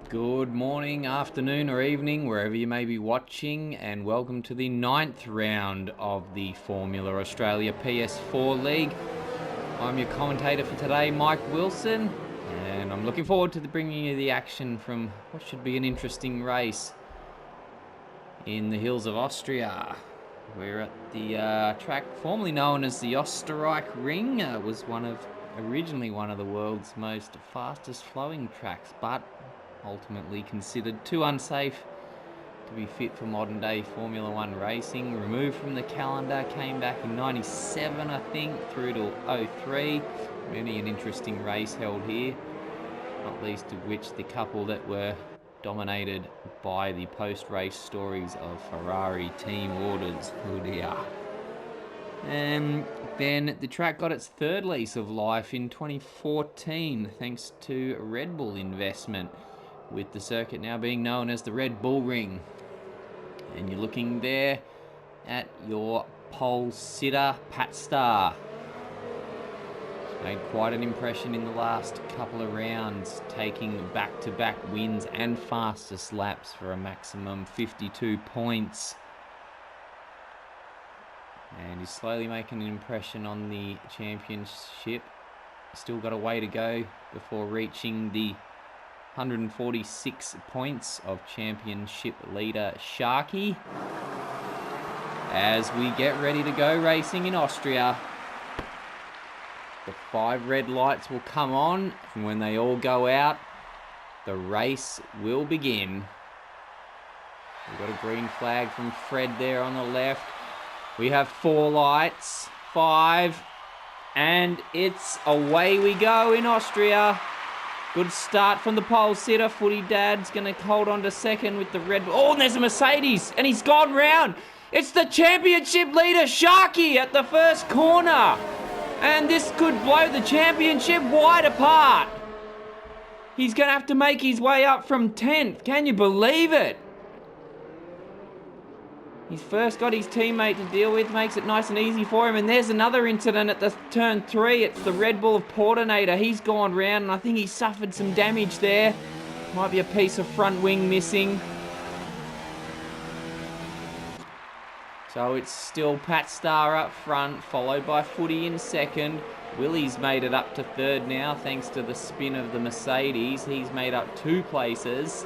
Good morning, afternoon or evening, wherever you may be watching, and welcome to the 9th round of the Formula Australia PS4 League. I'm your commentator for today, Mike Wilson, and I'm looking forward to bringing you the action from what should be an interesting race in the hills of Austria. We're at the track formerly known as the Österreich Ring. It was originally one of the world's most fastest flowing tracks, but ultimately considered too unsafe to be fit for modern day Formula One racing. Removed from the calendar, came back in 97 I think through to 03. Really an interesting race held here, not least of which the couple that were dominated by the post-race stories of Ferrari team orders. Oh dear. And then the track got its third lease of life in 2014 thanks to Red Bull investment, with the circuit now being known as the Red Bull Ring. And you're looking there at your pole sitter, Pat Starr. He's made quite an impression in the last couple of rounds, taking back-to-back wins and fastest laps for a maximum 52 points. And he's slowly making an impression on the championship. Still got a way to go before reaching the 146 points of championship leader Sharky. As we get ready to go racing in Austria, the 5 red lights will come on, and when they all go out, the race will begin. We've got a green flag from Fred there on the left. We have 4 lights, 5, and it's away we go in Austria. Good start from the pole sitter. Footy Dad's going to hold on to second with the Red Bull. Oh, and there's a Mercedes, and he's gone round. It's the championship leader, Sharky, at the first corner. And this could blow the championship wide apart. He's going to have to make his way up from 10th. Can you believe it? He's first got his teammate to deal with, makes it nice and easy for him. And there's another incident at the turn 3. It's the Red Bull of Portinator. He's gone round, and I think he suffered some damage there. Might be a piece of front wing missing. So it's still Pat Starr up front, followed by Footy in second. Willie's made it up to third now, thanks to the spin of the Mercedes. He's made up 2 places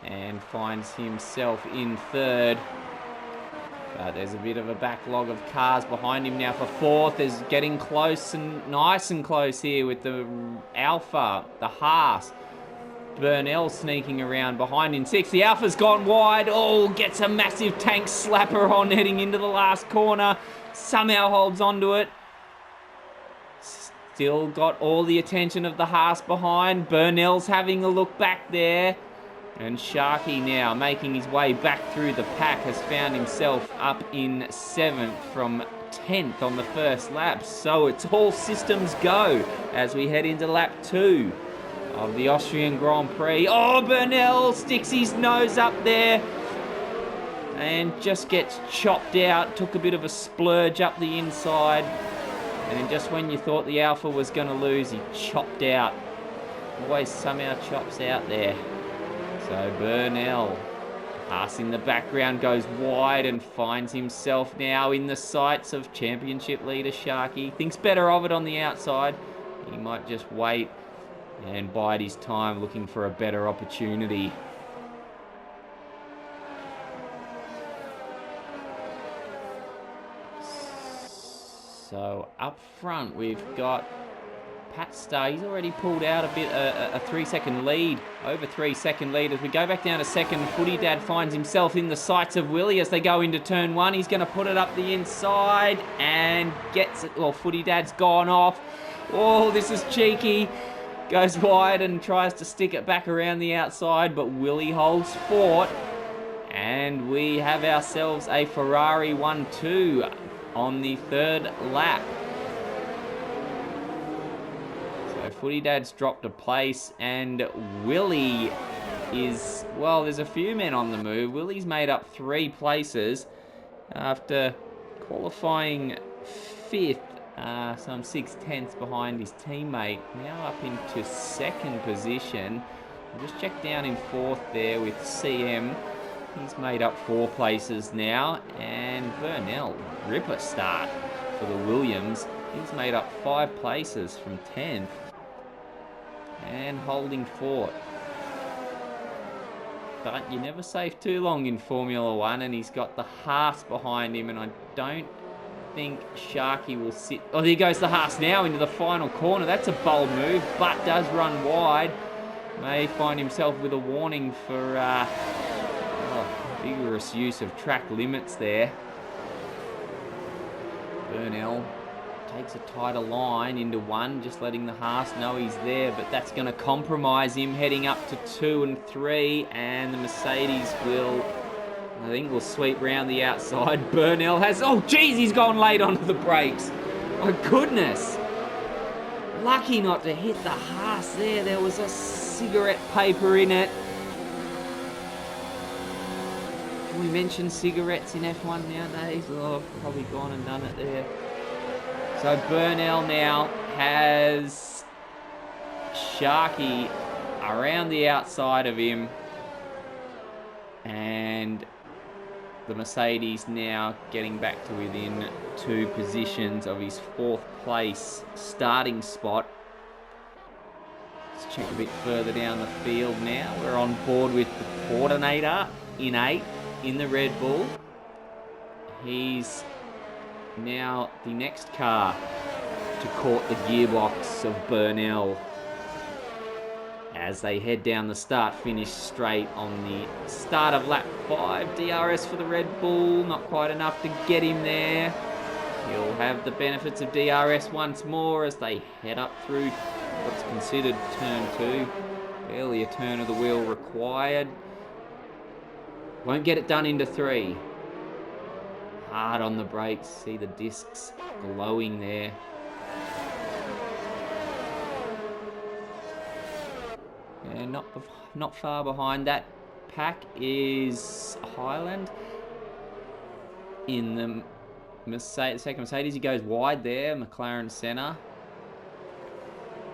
and finds himself in third. There's a bit of a backlog of cars behind him now for 4th. Is getting close and nice and close here with the Alpha, the Haas. Burnell sneaking around behind in 6th. The Alpha's gone wide. Oh, gets a massive tank slapper on heading into the last corner. Somehow holds onto it. Still got all the attention of the Haas behind. Burnell's having a look back there. And Sharky now making his way back through the pack has found himself up in 7th from 10th on the first lap. So it's all systems go as we head into lap 2 of the Austrian Grand Prix. Oh, Burnell sticks his nose up there and just gets chopped out. Took a bit of a splurge up the inside. And then just when you thought the Alpha was going to lose, he chopped out. Always somehow chops out there. So Burnell, Haas in the background, goes wide and finds himself now in the sights of championship leader Sharky. Thinks better of it on the outside. He might just wait and bide his time, looking for a better opportunity. So up front we've got Pat Starr. He's already pulled out a 3-second lead, over 3-second lead. As we go back down to second, Footy Dad finds himself in the sights of Willie as they go into turn 1. He's going to put it up the inside and gets it. Well, Footy Dad's gone off. Oh, this is cheeky. Goes wide and tries to stick it back around the outside, but Willie holds fort. And we have ourselves a Ferrari 1-2 on the 3rd lap. Footy Dad's dropped a place, and Willie is, well, there's a few men on the move. Willie's made up 3 places after qualifying 5th, some 6/10 behind his teammate. Now up into 2nd position. We'll just check down in 4th there with CM. He's made up 4 places now. And Burnell, ripper start for the Williams. He's made up 5 places from 10th. And holding fort. But you're never safe too long in Formula 1, and he's got the Haas behind him, and I don't think Sharky will sit... Oh, there goes the Haas now into the final corner. That's a bold move, but does run wide. May find himself with a warning for vigorous use of track limits there. Burnell takes a tighter line into 1, just letting the Haas know he's there, but that's going to compromise him heading up to 2 and 3, and the Mercedes will, I think, will sweep round the outside. Burnell has, oh geez, he's gone late onto the brakes. My goodness. Lucky not to hit the Haas there. There was a cigarette paper in it. Can we mention cigarettes in F1 nowadays? Oh, I've probably gone and done it there. So Burnell now has Sharky around the outside of him. And the Mercedes now getting back to within 2 positions of his 4th place starting spot. Let's check a bit further down the field now. We're on board with the Coordinator in 8 in the Red Bull. He's now the next car to court the gearbox of Burnell as they head down the start-finish straight on the start of lap 5. DRS for the Red Bull, not quite enough to get him there. He'll have the benefits of DRS once more as they head up through what's considered turn 2. Barely a turn of the wheel required. Won't get it done into 3. Hard on the brakes, see the discs glowing there. And not far behind that pack is Highland in the second Mercedes. He goes wide there, McLaren centre.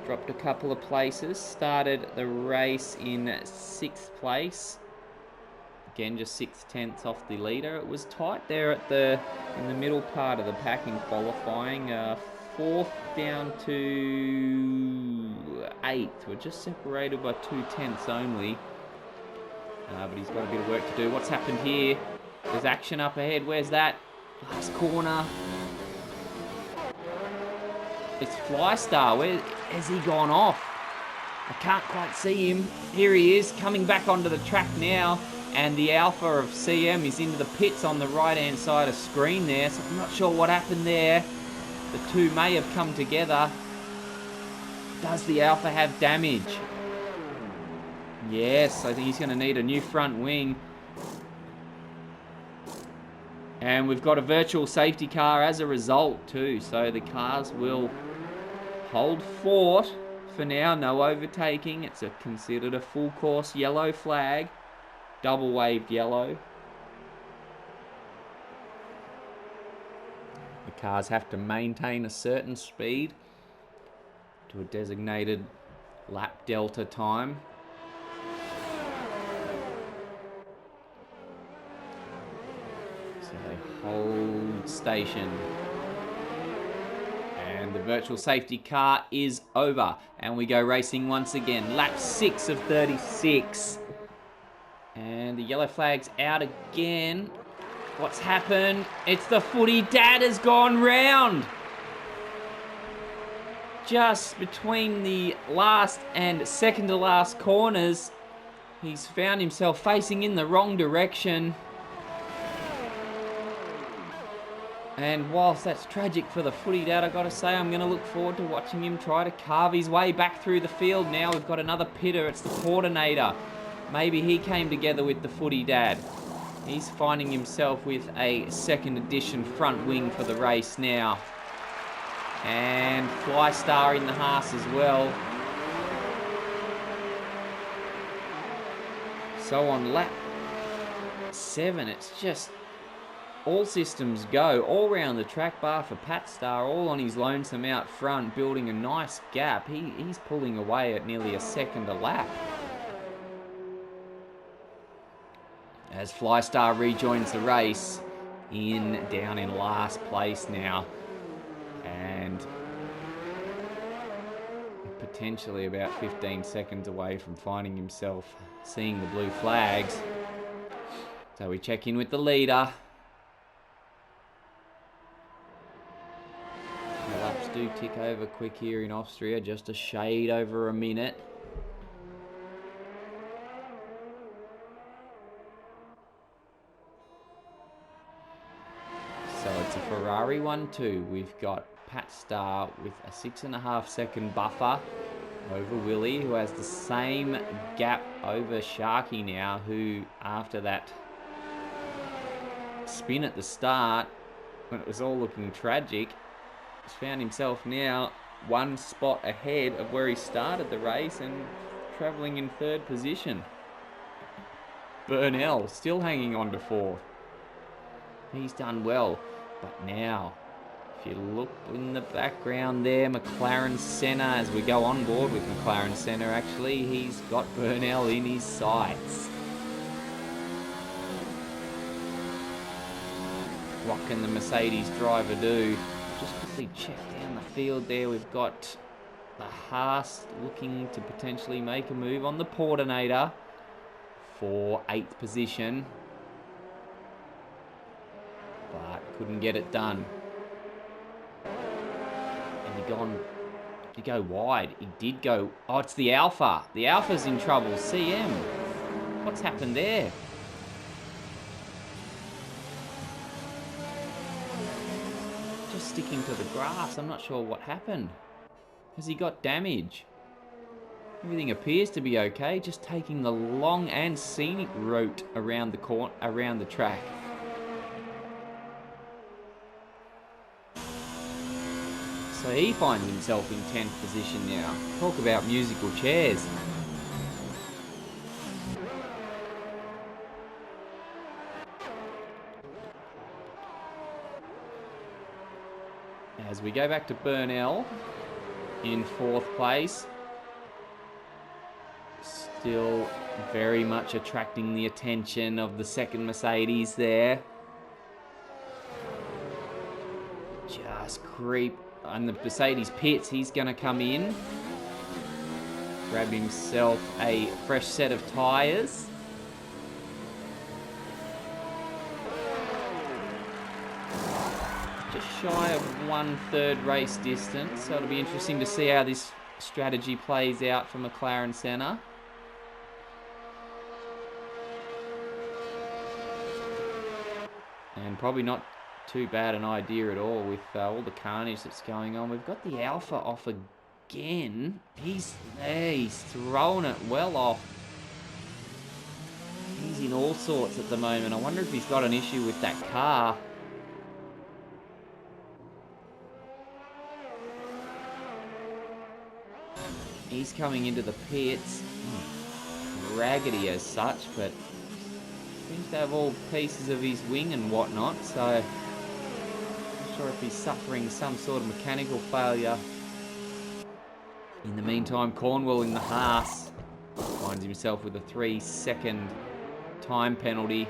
Dropped a couple of places, started the race in 6th place. Again, just 6/10 off the leader. It was tight there in the middle part of the pack in qualifying. 4th down to 8th. We're just separated by 2/10 only. But he's got a bit of work to do. What's happened here? There's action up ahead. Where's that? Last corner. It's Flystar. Where has he gone off? I can't quite see him. Here he is, coming back onto the track now. And the Alpha of CM is into the pits on the right-hand side of screen there. So I'm not sure what happened there. The two may have come together. Does the Alpha have damage? Yes, I think he's going to need a new front wing. And we've got a virtual safety car as a result too. So the cars will hold fort for now. No overtaking. It's considered a full course yellow flag. Double waved yellow. The cars have to maintain a certain speed to a designated lap delta time. So they hold station. And the virtual safety car is over. And we go racing once again. Lap 6 of 36. And the yellow flag's out again. What's happened? It's the footy dad has gone round. Just between the last and second to last corners, he's found himself facing in the wrong direction. And whilst that's tragic for the footy dad, I've got to say I'm going to look forward to watching him try to carve his way back through the field. Now we've got another pitter. It's the coordinator. Maybe he came together with the footy dad. He's finding himself with a second edition front wing for the race now. And Flystar in the Haas as well. So on lap 7, it's just all systems go all round the track, bar for Pat Star, all on his lonesome out front, building a nice gap. He's pulling away at nearly a second a lap. as Flystar rejoins the race down in last place now, and potentially about 15 seconds away from finding himself seeing the blue flags. So we check in with the leader. The laps do tick over quick here in Austria, just a shade over a minute. So it's a Ferrari 1-2. We've got Pat Starr with a 6.5 second buffer over Willie, who has the same gap over Sharky now, who after that spin at the start, when it was all looking tragic, has found himself now one spot ahead of where he started the race and travelling in third position. Burnell still hanging on to fourth. He's done well, but now, if you look in the background there, McLaren Senna, as we go on board with McLaren Senna, actually, he's got Burnell in his sights. What can the Mercedes driver do? Just quickly check down the field there. We've got the Haas looking to potentially make a move on the Portinator for 8th position, but couldn't get it done. And did he go wide? He did go. Oh, it's the Alpha. The Alpha's in trouble. CM. What's happened there? Just sticking to the grass. I'm not sure what happened. Has he got damage? Everything appears to be okay. Just taking the long and scenic route around the track. So he finds himself in 10th position now. Talk about musical chairs. As we go back to Burnell in 4th place. Still very much attracting the attention of the second Mercedes there. Just creep on the Mercedes pits. He's going to come in, grab himself a fresh set of tyres. Just shy of 1/3 race distance, so it'll be interesting to see how this strategy plays out for McLaren Senna. And probably not too bad an idea at all with all the carnage that's going on. We've got the Alpha off again. He's throwing it well off. He's in all sorts at the moment. I wonder if he's got an issue with that car. He's coming into the pits. Raggedy as such, but seems to have all pieces of his wing and whatnot, so not sure if he's suffering some sort of mechanical failure. In the meantime, Cornwall in the Haas finds himself with a 3-second time penalty.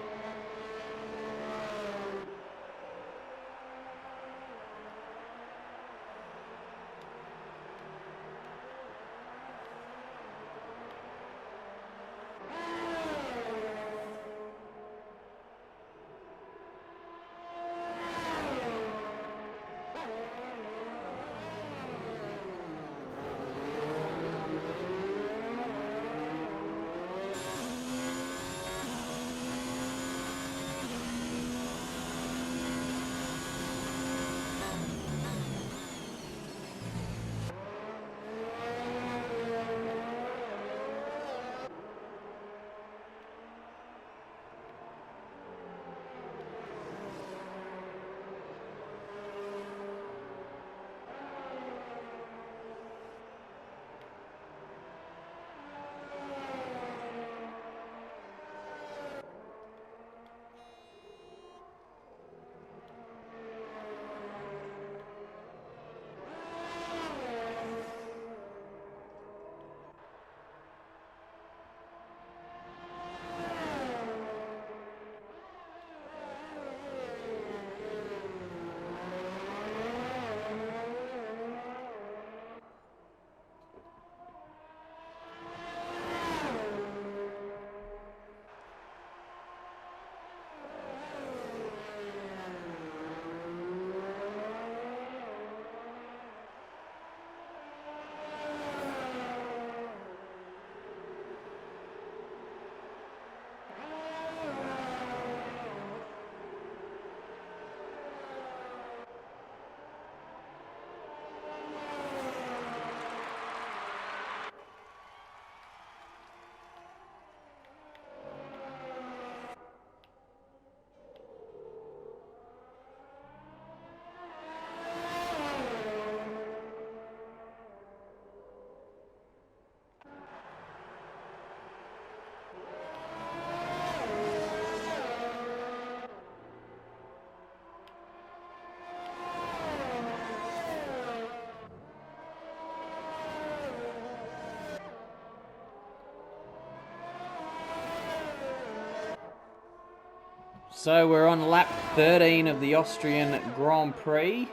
So we're on lap 13 of the Austrian Grand Prix.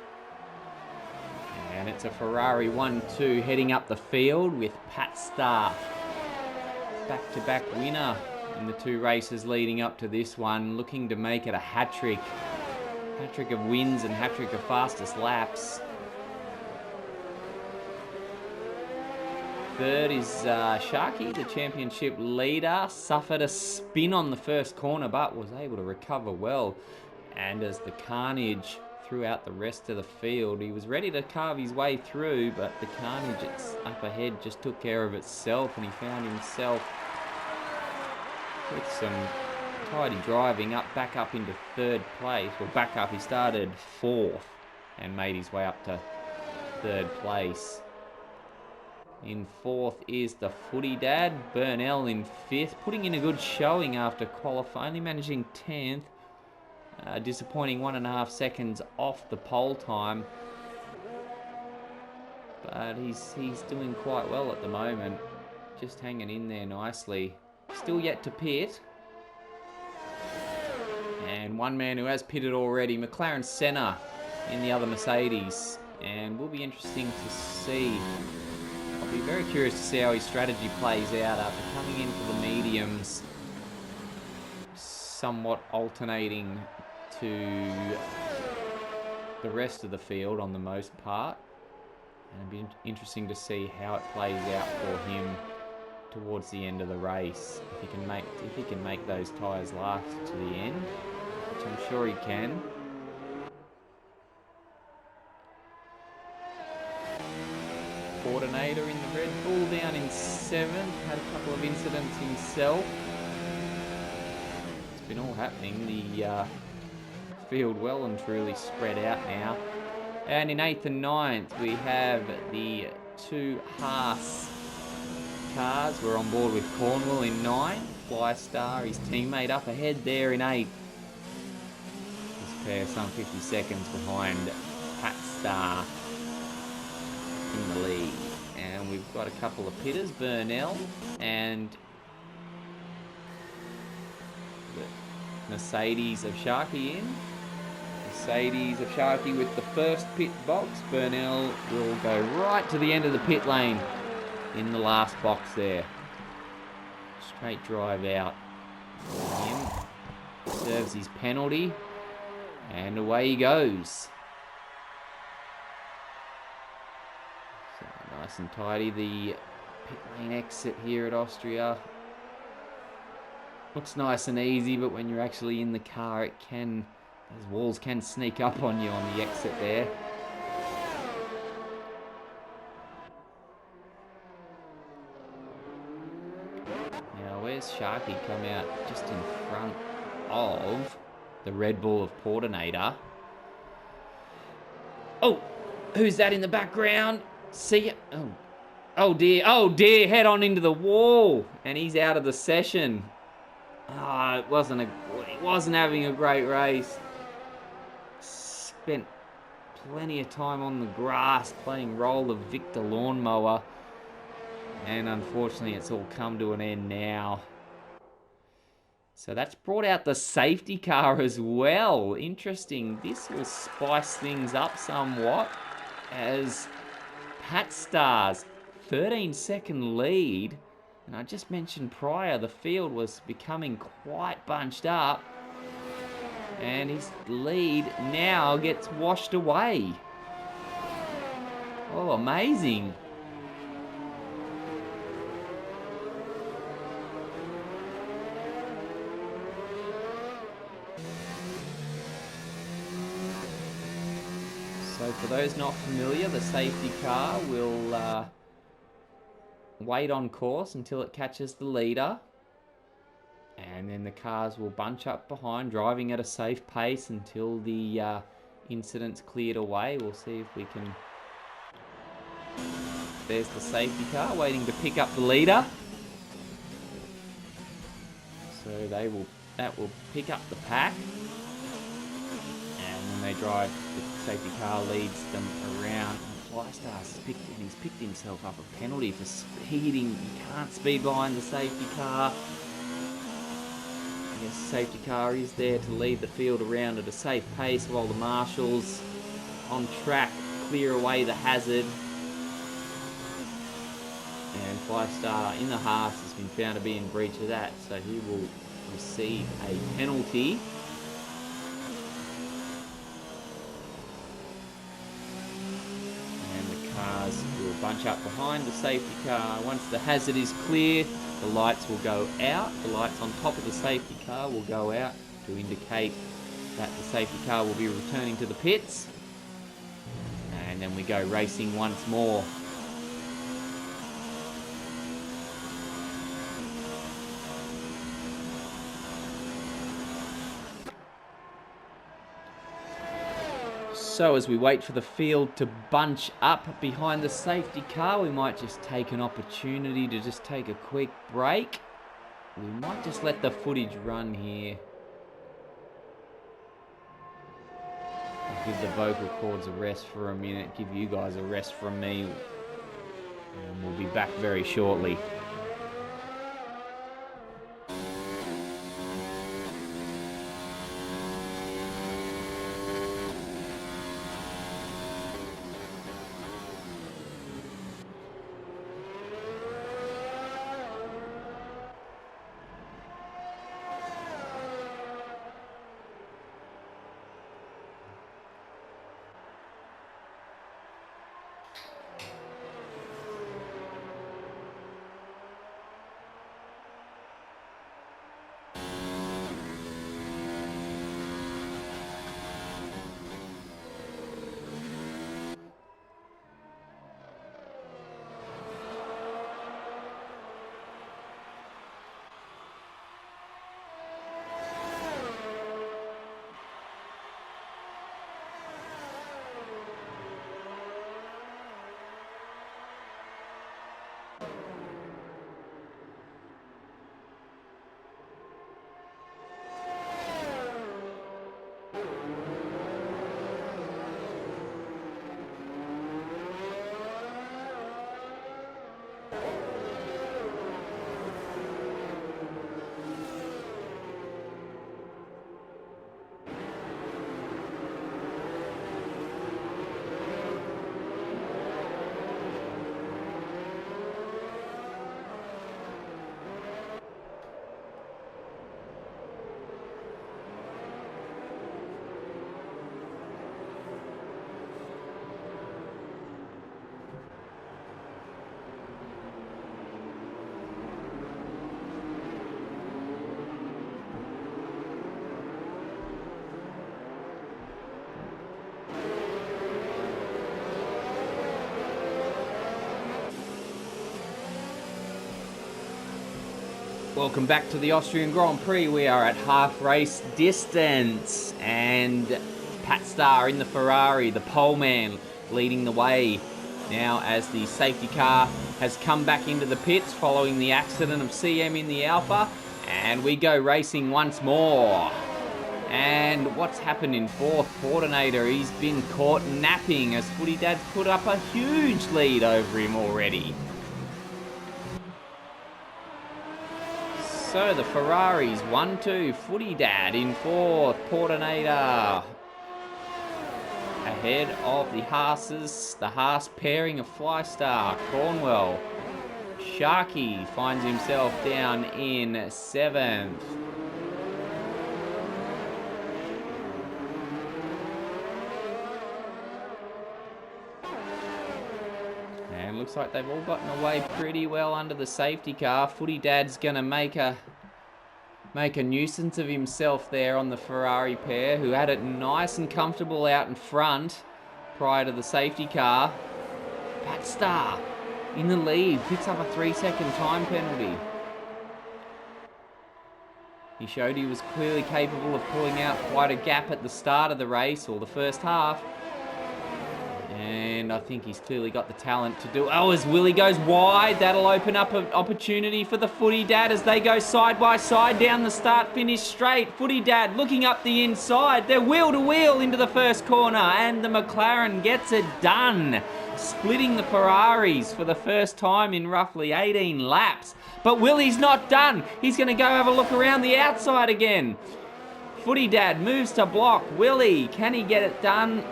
And it's a Ferrari 1-2 heading up the field with Pat Starr, back-to-back winner in the two races leading up to this one, looking to make it a hat-trick. Hat-trick of wins and hat-trick of fastest laps. Third is Sharky, the championship leader. Suffered a spin on the first corner, but was able to recover well. And as the carnage throughout the rest of the field, he was ready to carve his way through, but the carnage up ahead just took care of itself, and he found himself with some tidy driving back up into third place. Well, back up, he started fourth and made his way up to third place. In fourth is the footy dad, Burnell in fifth, putting in a good showing after qualifying, only managing 10th. Disappointing 1.5 seconds off the pole time. But he's doing quite well at the moment, just hanging in there nicely. Still yet to pit. And one man who has pitted already, McLaren Senna in the other Mercedes. And will be interesting to see. I'll be very curious to see how his strategy plays out after coming into the mediums, somewhat alternating to the rest of the field on the most part. And it'll be interesting to see how it plays out for him towards the end of the race. If he can make those tyres last to the end, which I'm sure he can. Coordinator in the Red Bull down in 7th, had a couple of incidents himself. It's been all happening. The field well and truly spread out now. And in 8th and 9th we have the two Haas cars. We're on board with Cornwall in 9th. Flystar, his teammate, up ahead there in 8th. This pair some 50 seconds behind Pat Starr in the lead. And we've got a couple of pitters, Burnell and the Mercedes of Sharky in. Mercedes of Sharky with the first pit box. Burnell will go right to the end of the pit lane in the last box there. Straight drive out for him. Serves his penalty. And away he goes. So nice and tidy, the pit lane exit here at Austria. Looks nice and easy, but when you're actually in the car, those walls can sneak up on you on the exit there. Now, where's Sharky come out just in front of the Red Bull of Portinator? Oh, who's that in the background? See it? Oh dear, head on into the wall, and he's out of the session. He wasn't having a great race. Spent plenty of time on the grass playing role of Victor Lawnmower, and unfortunately it's all come to an end now. So that's brought out the safety car as well. Interesting. This will spice things up somewhat, as Pat Starr's 13-second lead, and I just mentioned prior the field was becoming quite bunched up, and his lead now gets washed away. Oh, amazing. So for those not familiar, the safety car will wait on course until it catches the leader, and then the cars will bunch up behind, driving at a safe pace until the incident's cleared away. We'll see if we can... There's the safety car waiting to pick up the leader. So that will pick up the pack, and when they drive, the safety car leads them around. Flystar's he's picked himself up a penalty for speeding. You can't speed behind the safety car. Yes, safety car is there to lead the field around at a safe pace while the marshals on track clear away the hazard. And Flystar in the Haas has been found to be in breach of that, so he will receive a penalty. And the cars will bunch up behind the safety car. Once the hazard is clear, the lights will go out. The lights on top of the safety car will go out to indicate that the safety car will be returning to the pits. And then we go racing once more. So as we wait for the field to bunch up behind the safety car, we might just take an opportunity to just take a quick break. We might just let the footage run here. I'll give the vocal cords a rest for a minute, give you guys a rest from me, and we'll be back very shortly. Welcome back to the Austrian Grand Prix. We are at half race distance, and Pat Starr in the Ferrari, the pole man, leading the way now as the safety car has come back into the pits following the accident of CM in the Alpha, and we go racing once more. And what's happened in fourth? Portinator, he's been caught napping as Footy Dad's put up a huge lead over him already. So the Ferraris 1-2, Footy Dad in fourth, Portinator ahead of the Haases, the Haas pairing of Flystar, Cornwell. Sharky finds himself down in seventh. And looks like they've all gotten away pretty well under the safety car. Footy Dad's gonna make a nuisance of himself there on the Ferrari pair, who had it nice and comfortable out in front prior to the safety car. Pat Starr in the lead, picks up a 3-second time penalty. He showed he was clearly capable of pulling out quite a gap at the start of the race, or the first half. And I think he's clearly got the talent to do... Oh, as Willie goes wide, that'll open up an opportunity for the Footy Dad as they go side by side down the start-finish straight. Footy Dad looking up the inside. They're wheel-to-wheel into the first corner, and the McLaren gets it done, splitting the Ferraris for the first time in roughly 18 laps. But Willie's not done. He's going to go have a look around the outside again. Footy Dad moves to block. Willie, can he get it done?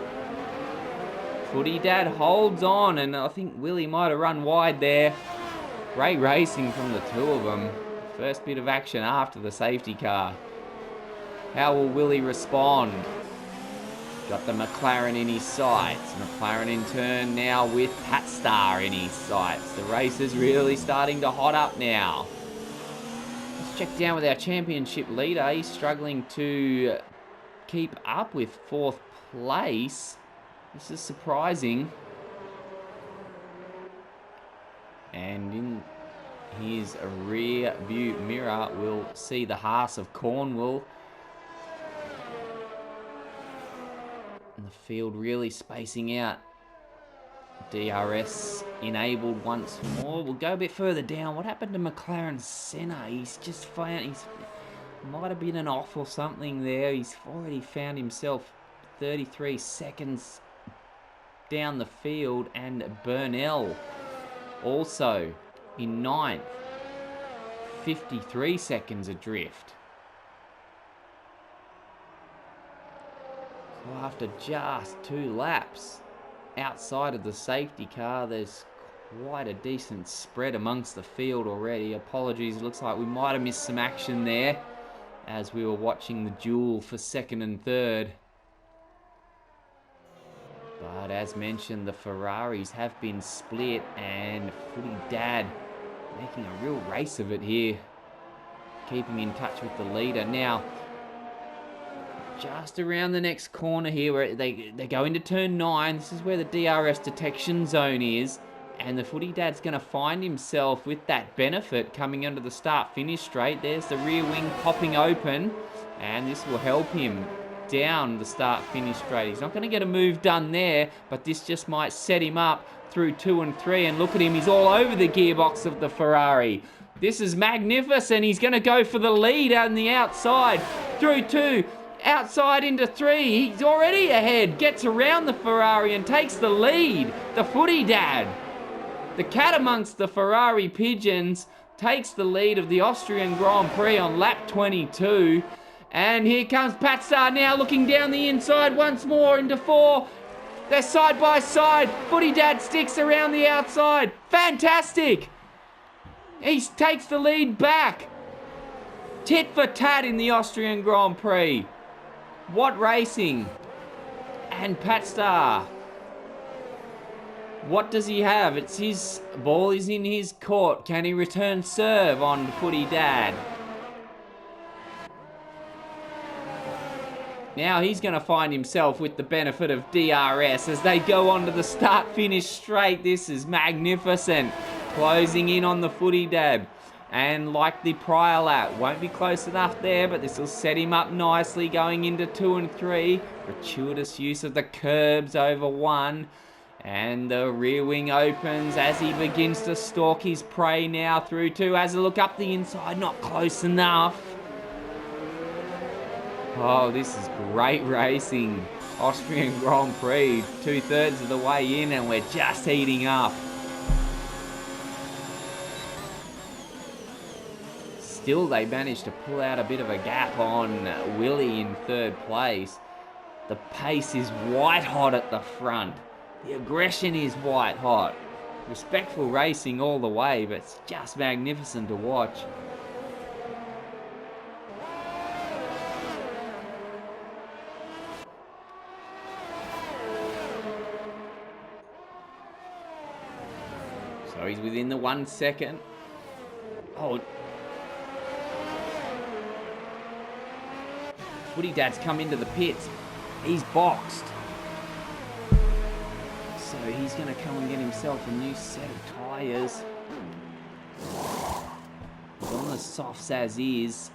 Footy Dad holds on, and I think Willie might have run wide there. Great racing from the two of them. First bit of action after the safety car. How will Willie respond? Got the McLaren in his sights. McLaren in turn now with Pat Star in his sights. The race is really starting to hot up now. Let's check down with our championship leader. He's struggling to keep up with fourth place. This is surprising. And in his rear view mirror, we'll see the Haas of Cornwall. And the field really spacing out. DRS enabled once more. We'll go a bit further down. What happened to McLaren Senna? He's just found... might have been an off or something there. He's already found himself 33 seconds down the field, and Burnell also in ninth, 53 seconds adrift. So after just 2 laps outside of the safety car, there's quite a decent spread amongst the field already. Apologies, it looks like we might have missed some action there as we were watching the duel for second and third. But as mentioned, the Ferraris have been split, and Footy Dad making a real race of it here, keeping in touch with the leader. Now, just around the next corner here, where they go into turn 9, this is where the DRS detection zone is, and the Footy Dad's going to find himself with that benefit coming under the start-finish straight. There's the rear wing popping open, and this will help him down the start-finish straight. He's not going to get a move done there, but this just might set him up through 2 and 3, and look at him, he's all over the gearbox of the Ferrari. This is magnificent. He's going to go for the lead out on the outside, through 2, outside into 3. He's already ahead, gets around the Ferrari and takes the lead. The Footy Dad, the cat amongst the Ferrari pigeons, takes the lead of the Austrian Grand Prix on lap 22. And here comes Pat Star now, looking down the inside once more into 4. They're side by side. Footy Dad sticks around the outside. Fantastic. He takes the lead back. Tit for tat in the Austrian Grand Prix. What racing. And Pat Star, what does he have? It's his ball is in his court. Can he return serve on Footy Dad? Now he's going to find himself with the benefit of DRS as they go on to the start-finish straight. This is magnificent. Closing in on the Footy Dad. And like the prior lap, won't be close enough there, but this will set him up nicely going into 2 and 3. Gratuitous use of the curbs over 1. And the rear wing opens as he begins to stalk his prey now through 2. Has a look up the inside, not close enough. Oh, this is great racing. Austrian Grand Prix, 2/3 of the way in, and we're just heating up. Still, they managed to pull out a bit of a gap on Willie in 3rd place. The pace is white hot at the front. The aggression is white hot. Respectful racing all the way, but it's just magnificent to watch. So he's within the 1 second. Oh. Footy Dad's come into the pits. He's boxed. So he's going to come and get himself a new set of tyres. He's on the softs as is.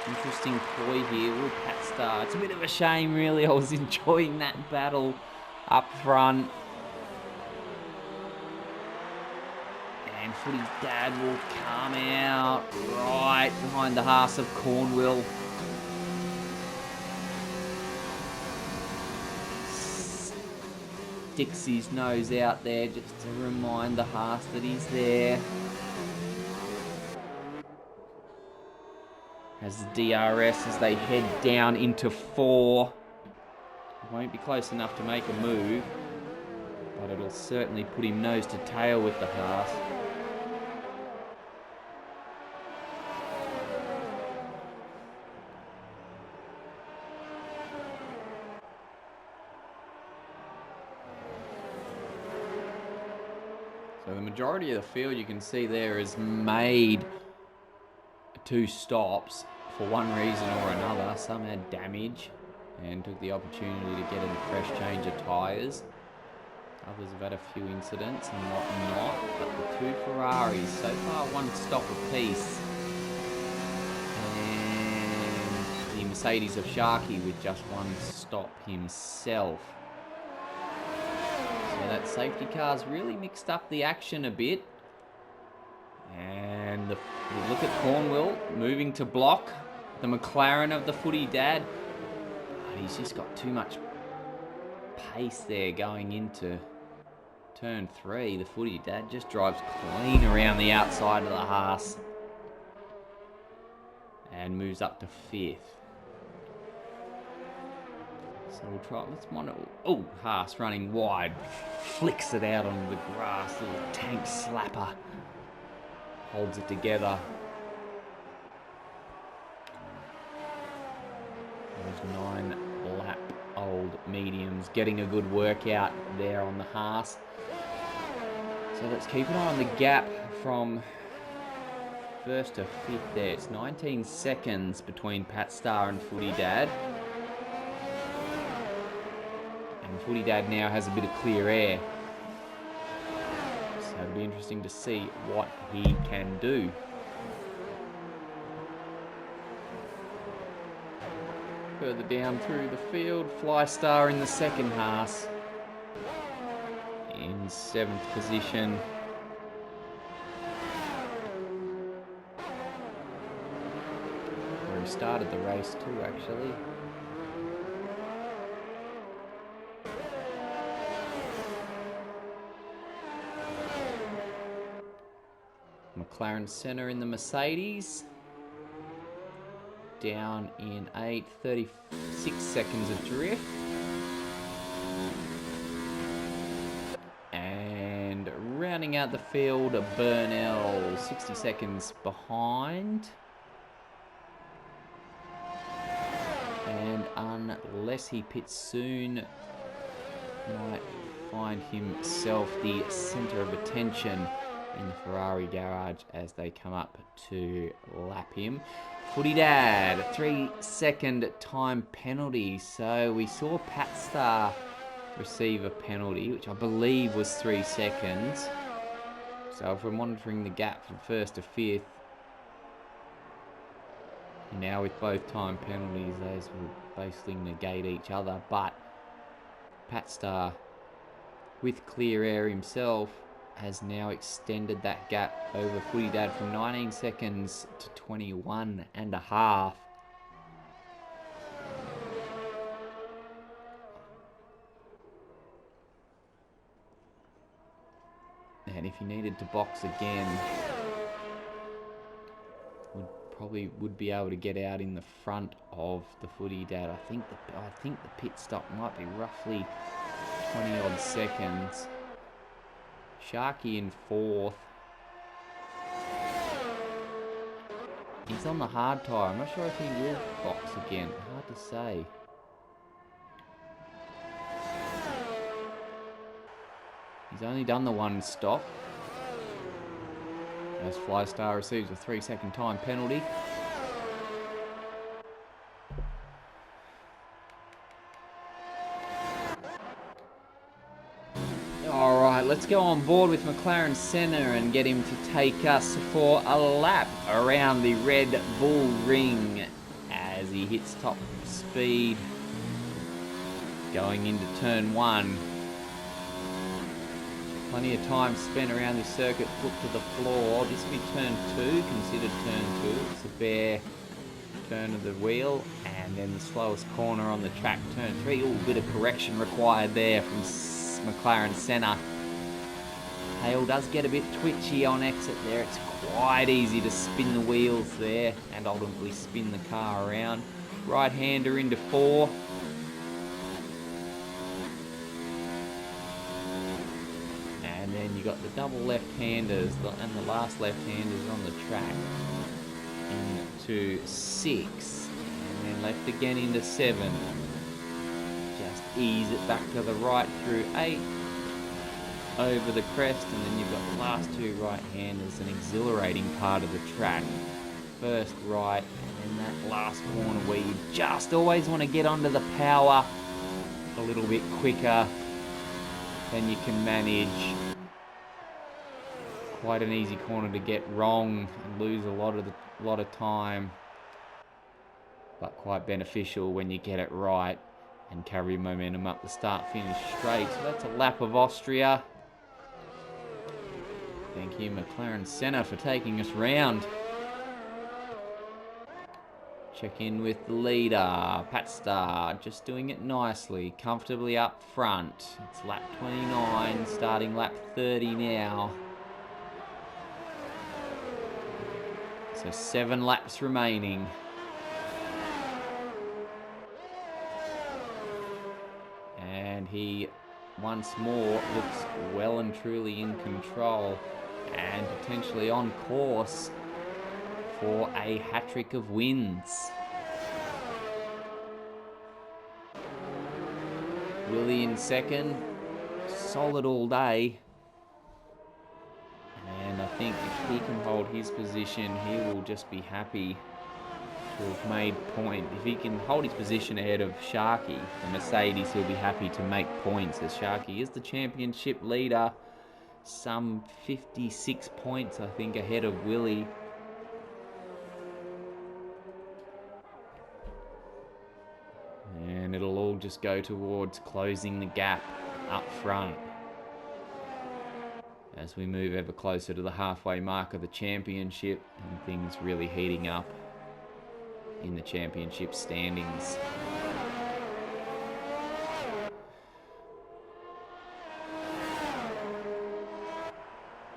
Interesting ploy here with Pat Star. It's a bit of a shame, really. I was enjoying that battle up front. And Footy's dad will come out right behind the Haas of Cornwall. Sticks his nose out there just to remind the Haas that he's there. As the DRS as they head down into 4. Won't be close enough to make a move, but it'll certainly put him nose to tail with the Haas. So the majority of the field you can see there has made 2 stops for one reason or another. Some had damage and took the opportunity to get a fresh change of tyres. Others have had a few incidents and whatnot, but the 2 Ferraris so far 1 stop apiece. And the Mercedes of Sharky with just 1 stop himself. So that safety car's really mixed up the action a bit. And we look at Cornwall moving to block the McLaren of the Footy dad. But he's just got too much pace there going into turn 3. The Footy dad just drives clean around the outside of the Haas and moves up to 5th. So we'll try, let's monitor. Oh, Haas running wide. Flicks it out onto the grass. Little tank slapper. Holds it together. Those 9-lap-old mediums getting a good workout there on the Haas. So let's keep an eye on the gap from 1st to 5th there. It's 19 seconds between Pat Star and Footy Dad. And Footy Dad now has a bit of clear air. So it'll be interesting to see what he can do. Further down through the field, Fly Star in the second Haas. In 7th position. Where he started the race too, actually. McLaren Senna in the Mercedes. Down in 8th, 36 seconds adrift. And rounding out the field, Burnell, 60 seconds behind. And unless he pits soon, might find himself the centre of attention in the Ferrari garage as they come up to lap him. Footy Dad, 3-second time penalty. So we saw Pat Star receive a penalty, which I believe was 3 seconds. So if we're monitoring the gap from 1st to 5th, now with both time penalties, those will basically negate each other. But Pat Star, with clear air himself, has now extended that gap over Footy Dad from 19 seconds to 21 and a half. And if he needed to box again, would be able to get out in the front of the Footy Dad. I think the pit stop might be roughly 20 odd seconds. Sharky in 4th. He's on the hard tyre. I'm not sure if he will box again. Hard to say. He's only done the 1 stop. As Flystar receives a 3-second time penalty. Alright, let's go on board with McLaren Senna and get him to take us for a lap around the Red Bull Ring he hits top speed going into turn 1. Plenty of time spent around this circuit, foot to the floor. This will be turn 2, considered turn 2. It's a bare turn of the wheel, and then the slowest corner on the track, turn 3. Ooh, a bit of correction required there from McLaren Senna. Hale does get a bit twitchy on exit there. It's quite easy to spin the wheels there and ultimately spin the car around. Right-hander into 4. And then you got the double left-handers and the last left-handers on the track into 6. And then left again into 7. Just ease it back to the right through 8. Over the crest, and then you've got the last 2 right-handers, an exhilarating part of the track. First right, and then that last corner where you just always want to get onto the power a little bit quicker than you can manage. Quite an easy corner to get wrong and lose a lot of time, but quite beneficial when you get it right and carry momentum up the start-finish straight. So that's a lap of Austria. Thank you, McLaren Senna, for taking us round. Check in with the leader, Pat Starr, just doing it nicely, comfortably up front. It's lap 29, starting lap 30 now. So 7 laps remaining. And he once more looks well and truly in control and potentially on course for a hat-trick of wins. Willie in second, solid all day. And I think if he can hold his position, he will just be happy to have made point. If he can hold his position ahead of Sharky, the Mercedes, he'll be happy to make points, as Sharky is the championship leader. Some 56 points, I think, ahead of Willie. And it'll all just go towards closing the gap up front as we move ever closer to the halfway mark of the championship and things really heating up in the championship standings.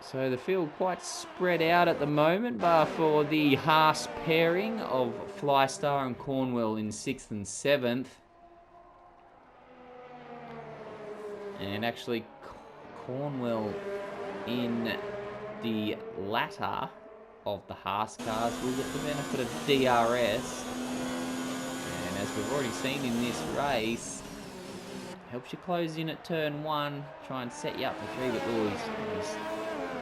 So the field quite spread out at the moment, bar for the Haas pairing of Flystar and Cornwell in 6th and 7th. And actually Cornwell in the latter of the Haas cars will get the benefit of DRS. And as we've already seen in this race, helps you close in at turn 1, try and set you up for 3, but he's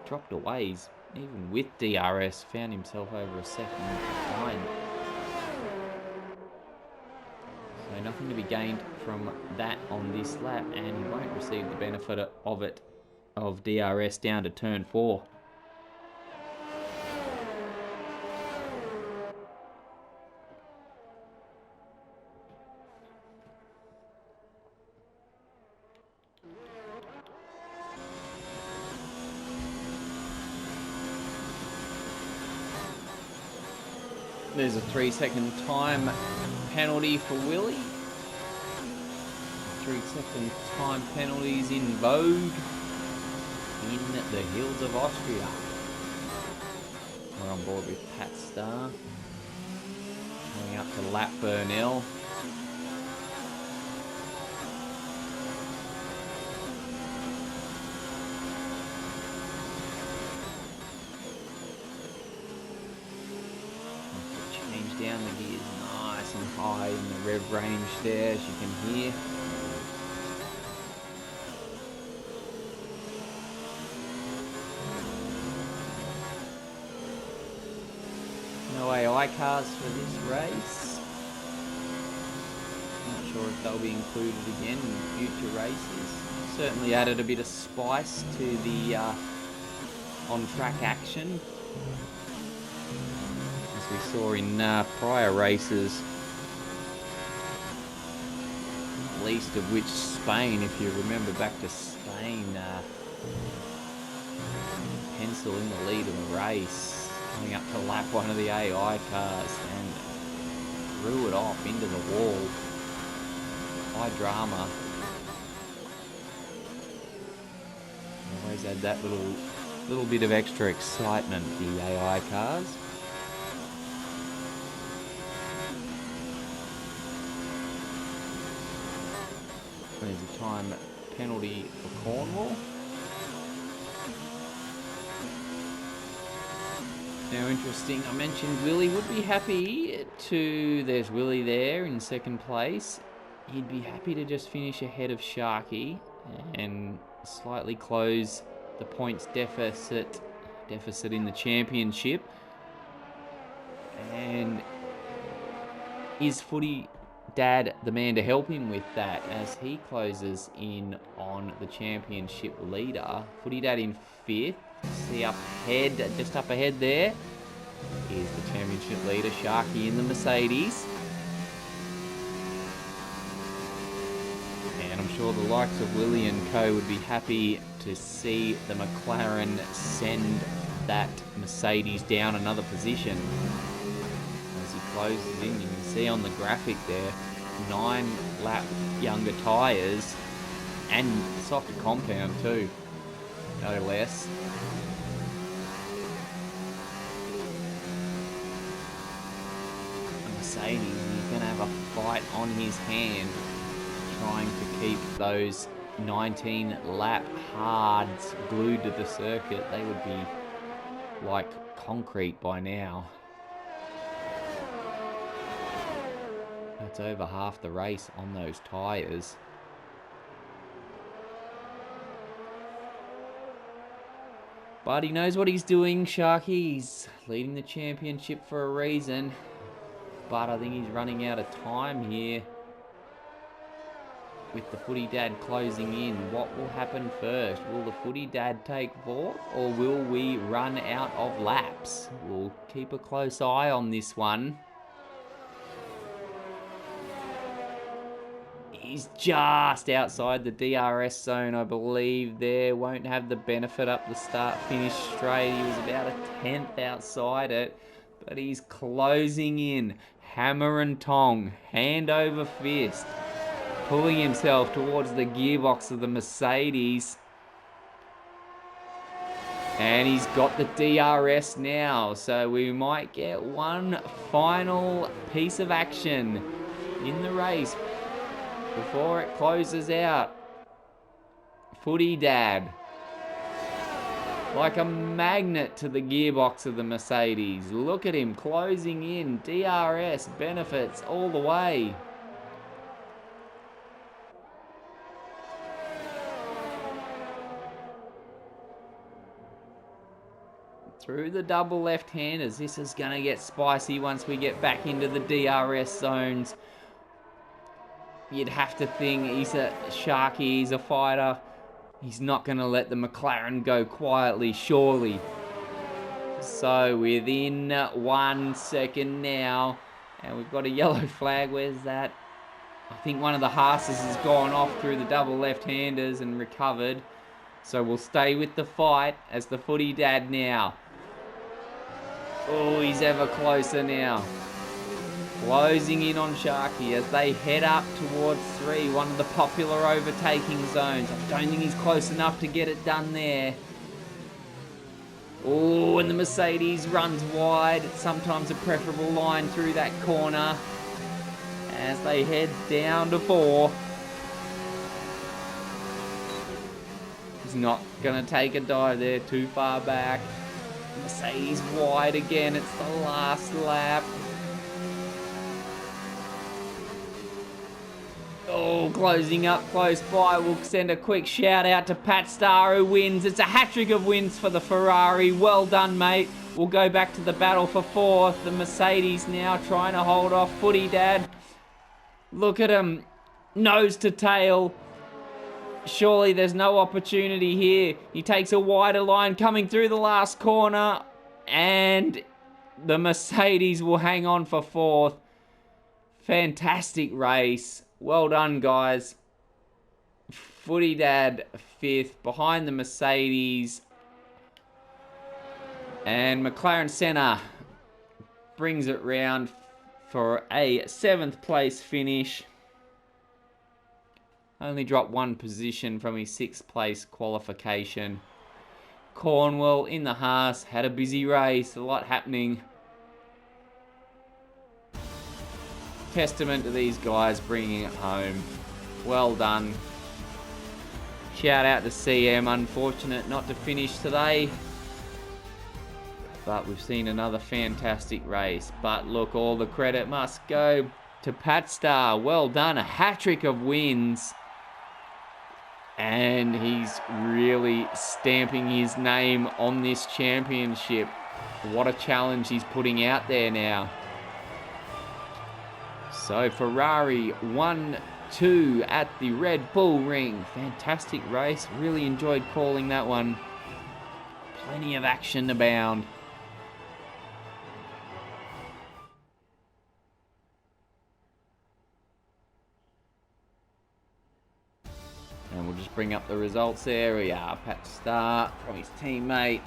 dropped away. He's, even with DRS, found himself over a second behind. So nothing to be gained from that on this lap, and he won't receive the benefit of it, of DRS down to turn 4. There's a 3-second time penalty for Willie. 3-second time penalties in vogue in the hills of Austria. We're on board with Pat Starr. Going up to lap Burnell. Down the gears nice and high in the rev range there, as you can hear. No AI cars for this race. Not sure if they'll be included again in future races. Certainly added a bit of spice to the on-track action, we saw in prior races least of which Spain, if you remember back to Spain, Pencil in the lead of the race, coming up to lap one of the AI cars and threw it off into the wall. High drama. Always had that little bit of extra excitement, the AI cars. There's a time penalty for Cornwall. Now, interesting, I mentioned Willie would be happy to... There's Willie there in second place. He'd be happy to just finish ahead of Sharky and slightly close the points deficit in the championship. And is Footy Dad the man to help him with that as he closes in on the championship leader? Footy Dad in 5th. See up ahead, just up ahead there is the championship leader, Sharky in the Mercedes. And I'm sure the likes of Willie and co would be happy to see the McLaren send that Mercedes down another position. As he closes in, you can see on the graphic there, 9 lap younger tyres and softer compound too, no less. Mercedes, he's going to have a fight on his hand trying to keep those 19 lap hards glued to the circuit. They would be like concrete by now. That's over half the race on those tyres. But he knows what he's doing, Sharky. He's leading the championship for a reason. But I think he's running out of time here with the Footy Dad closing in. What will happen first? Will the Footy Dad take 4th or will we run out of laps? We'll keep a close eye on this one. He's just outside the DRS zone, I believe there. Won't have the benefit up the start-finish straight. He was about a 10th outside it, but he's closing in. Hammer and tong, hand over fist, pulling himself towards the gearbox of the Mercedes. And he's got the DRS now, so we might get one final piece of action in the race before it closes out. Footy Dad, like a magnet to the gearbox of the Mercedes. Look at him closing in. DRS benefits all the way. Through the double left-handers. This is going to get spicy once we get back into the DRS zones. You'd have to think he's a Sharky, he's a fighter. He's not going to let the McLaren go quietly, surely. So within 1 second now, and we've got a yellow flag. Where's that? I think one of the Haas's has gone off through the double left-handers and recovered. So we'll stay with the fight as the Footy Dad now. Oh, he's ever closer now. Closing in on Sharky as they head up towards 3, one of the popular overtaking zones. I don't think he's close enough to get it done there. Oh, and the Mercedes runs wide. It's sometimes a preferable line through that corner as they head down to 4. He's not going to take a dive there, too far back. Mercedes wide again. It's the last lap. Oh, closing up close by. We'll send a quick shout out to Pat Starr who wins. It's a hat-trick of wins for the Ferrari. Well done, mate. We'll go back to the battle for 4th. The Mercedes now trying to hold off Footy Dad. Look at him. Nose to tail. Surely there's no opportunity here. He takes a wider line coming through the last corner. And the Mercedes will hang on for 4th. Fantastic race. Well done, guys. Footy Dad 5th, behind the Mercedes. And McLaren Senna brings it round for a 7th place finish. Only dropped 1 position from his 6th place qualification. Cornwall in the Haas had a busy race, a lot happening. Testament to these guys bringing it home. Well done. Shout out to CM, unfortunate not to finish today. But we've seen another fantastic race. But look, all the credit must go to Pat Star. Well done, a hat-trick of wins. And he's really stamping his name on this championship. What a challenge he's putting out there now. So Ferrari 1-2 at the Red Bull Ring. Fantastic race. Really enjoyed calling that one. Plenty of action abound. And we'll just bring up the results there. We are Pat Star from his teammate.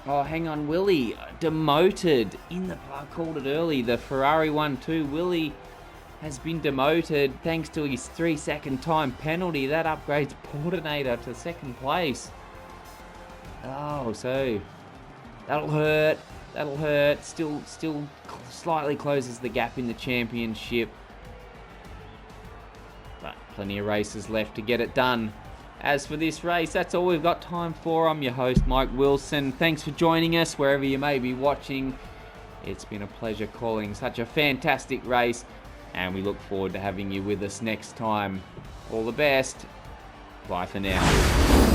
Oh, hang on, Willie demoted in the I called it early. The Ferrari 1-2. Willie has been demoted thanks to his 3-second time penalty. That upgrades Portinator to 2nd place. Oh, so that'll hurt. That'll hurt. Still slightly closes the gap in the championship. But plenty of races left to get it done. As for this race, that's all we've got time for. I'm your host, Mike Wilson. Thanks for joining us wherever you may be watching. It's been a pleasure calling such a fantastic race, and we look forward to having you with us next time. All the best. Bye for now.